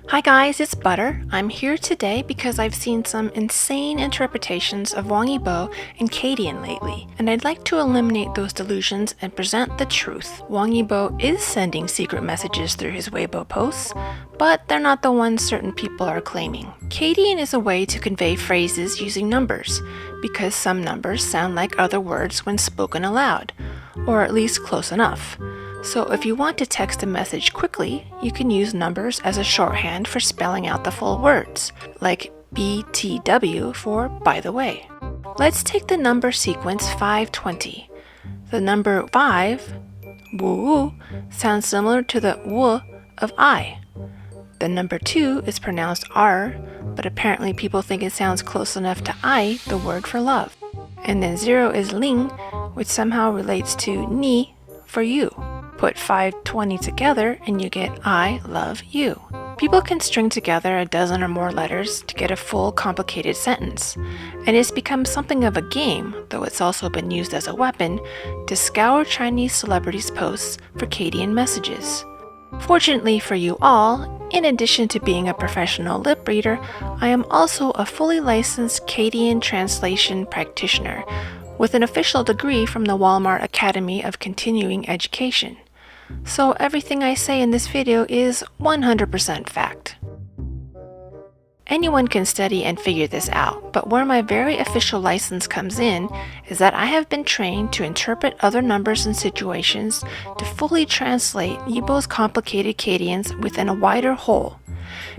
Hi guys, it's Butter. I'm here today because I've seen some insane interpretations of Wang Yibo and Kadian lately, and I'd like to eliminate those delusions and present the truth. Wang Yibo is sending secret messages through his Weibo posts, but they're not the ones certain people are claiming. Kadian is a way to convey phrases using numbers, because some numbers sound like other words when spoken aloud, or at least close enough. So if you want to text a message quickly, you can use numbers as a shorthand for spelling out the full words, like BTW for by the way. Let's take the number sequence 520. The number 5, wu, sounds similar to the wu of I. The number 2 is pronounced R, but apparently people think it sounds close enough to I, the word for love. And then 0 is ling, which somehow relates to ni for you. Put 520 together and you get I love you. People can string together a dozen or more letters to get a full complicated sentence, and it's become something of a game, though it's also been used as a weapon, to scour Chinese celebrities' posts for Kadian messages. Fortunately for you all, in addition to being a professional lip reader, I am also a fully licensed Kadian translation practitioner with an official degree from the Walmart Academy of Continuing Education. So everything I say in this video is 100% fact. Anyone can study and figure this out, but where my very official license comes in is that I have been trained to interpret other numbers and situations to fully translate Yibo's complicated Kadians within a wider whole.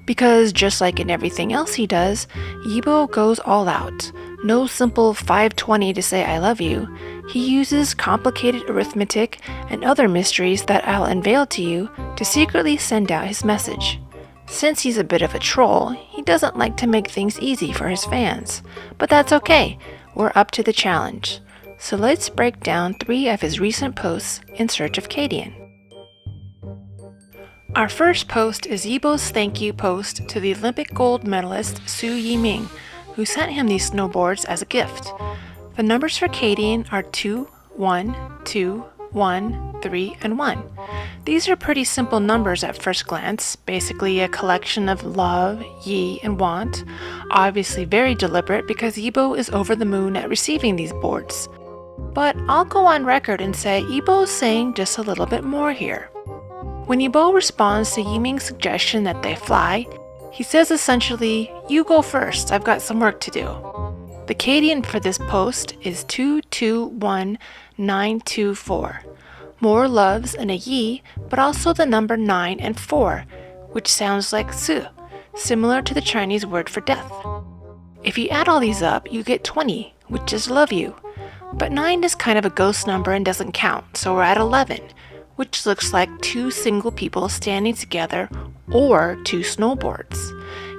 Because just like in everything else he does, Yibo goes all out. No simple 520 to say I love you. He uses complicated arithmetic and other mysteries that I'll unveil to you to secretly send out his message. Since he's a bit of a troll, he doesn't like to make things easy for his fans. But that's okay, we're up to the challenge. So let's break down 3 of his recent posts in search of Kadian. Our first post is Yibo's thank you post to the Olympic gold medalist Su Yiming, who sent him these snowboards as a gift. The numbers for Kadian are 2, 1, 2, 1, 3, and 1. These are pretty simple numbers at first glance, basically a collection of love, yi, and want. Obviously very deliberate because Yibo is over the moon at receiving these boards. But I'll go on record and say Yibo's saying just a little bit more here. When Yibo responds to Yiming's suggestion that they fly, he says essentially, you go first, I've got some work to do. The Kadian for this post is 221924. More loves and a yi, but also the number 9 and 4, which sounds like su, similar to the Chinese word for death. If you add all these up, you get 20, which is love you. But 9 is kind of a ghost number and doesn't count, so we're at 11, which looks like 2 single people standing together or 2 snowboards.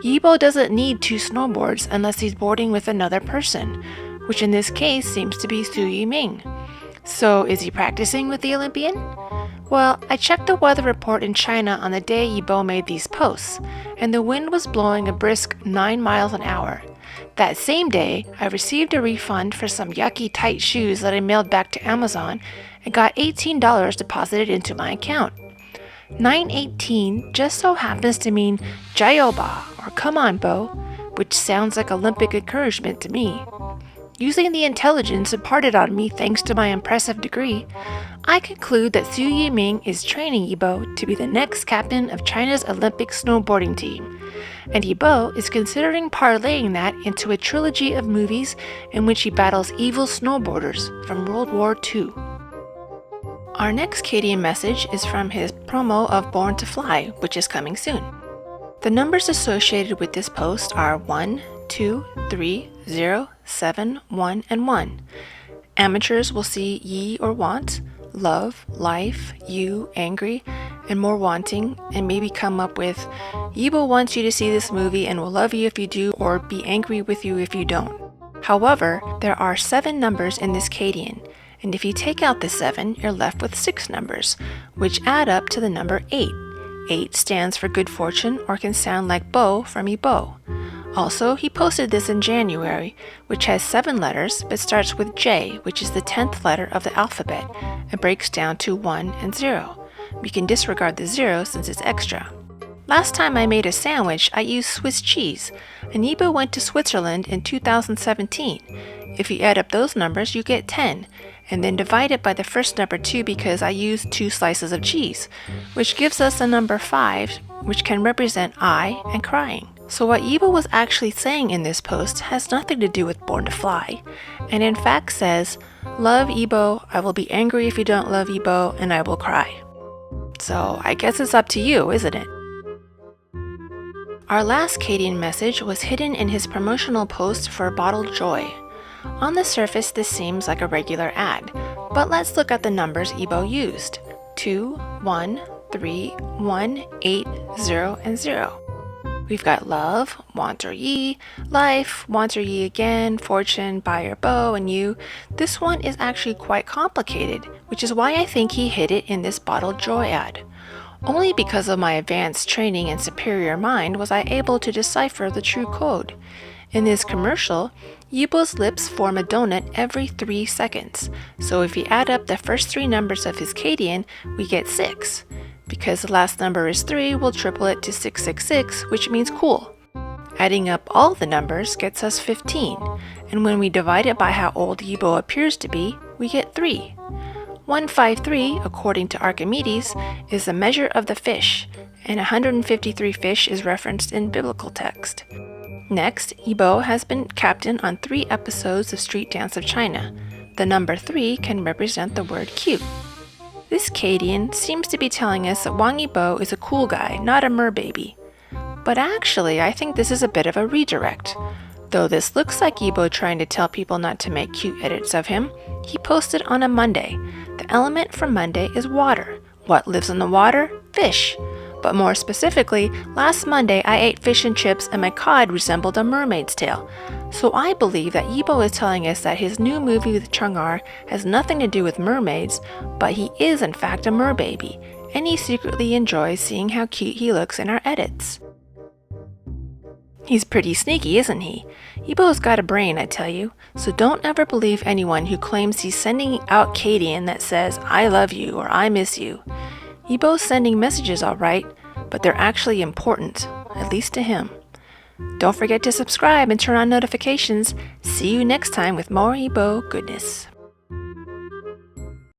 Yibo doesn't need 2 snowboards unless he's boarding with another person, which in this case seems to be Su Yiming. So is he practicing with the Olympian? Well, I checked the weather report in China on the day Yibo made these posts, and the wind was blowing a brisk 9 miles an hour. That same day, I received a refund for some yucky tight shoes that I mailed back to Amazon and got $18 deposited into my account. 918 just so happens to mean Jayoba, or come on, Bo, which sounds like Olympic encouragement to me. Using the intelligence imparted on me thanks to my impressive degree, I conclude that Su Yiming is training Yibo to be the next captain of China's Olympic snowboarding team, and Yibo is considering parlaying that into a trilogy of movies in which he battles evil snowboarders from World War II. Our next Kadian message is from his promo of Born to Fly, which is coming soon. The numbers associated with this post are 1, 2, 3, 0, 7, 1, and 1. Amateurs will see yi or want, love, life, you, angry, and more wanting, and maybe come up with Yibo wants you to see this movie and will love you if you do or be angry with you if you don't. However, there are 7 numbers in this Kadian, and if you take out the 7, you're left with 6 numbers, which add up to the number 8. 8 stands for good fortune or can sound like Bo from Yibo. Also, he posted this in January, which has 7 letters but starts with J, which is the 10th letter of the alphabet, and breaks down to 1 and 0. We can disregard the 0 since it's extra. Last time I made a sandwich, I used Swiss cheese, and Yibo went to Switzerland in 2017. If you add up those numbers, you get 10, and then divide it by the first number 2 because I used 2 slices of cheese, which gives us a number 5, which can represent I and crying. So what Yibo was actually saying in this post has nothing to do with Born to Fly, and in fact says, "Love Yibo, I will be angry if you don't love Yibo, and I will cry." So I guess it's up to you, isn't it? Our last Kadian message was hidden in his promotional post for Bottled Joy. On the surface, this seems like a regular ad, but let's look at the numbers Yibo used. 2, 1, 3, 1, 8, 0, and 0. We've got love, want or ye, life, want or ye again, fortune, buy or bow, and you. This one is actually quite complicated, which is why I think he hid it in this Bottled Joy ad. Only because of my advanced training and superior mind was I able to decipher the true code. In this commercial, Yibo's lips form a donut every 3 seconds, so if you add up the first 3 numbers of his Kadian, we get 6. Because the last number is 3, we'll triple it to 666, which means cool. Adding up all the numbers gets us 15, and when we divide it by how old Yibo appears to be, we get 3. 153, according to Archimedes, is the measure of the fish, and 153 fish is referenced in biblical text. Next, Yibo has been captain on 3 episodes of Street Dance of China. The number 3 can represent the word cute. This Kadian seems to be telling us that Wang Yibo is a cool guy, not a merbaby. But actually, I think this is a bit of a redirect. Though this looks like Yibo trying to tell people not to make cute edits of him, he posted on a Monday. The element for Monday is water. What lives in the water? Fish. But more specifically, last Monday I ate fish and chips and my cod resembled a mermaid's tail. So I believe that Yibo is telling us that his new movie with Chang'er has nothing to do with mermaids, but he is in fact a merbaby, and he secretly enjoys seeing how cute he looks in our edits. He's pretty sneaky, isn't he? Yibo's got a brain, I tell you, so don't ever believe anyone who claims he's sending out Kadian that says, "I love you" or "I miss you." Yibo's sending messages all right, but they're actually important, at least to him. Don't forget to subscribe and turn on notifications. See you next time with more Yibo goodness.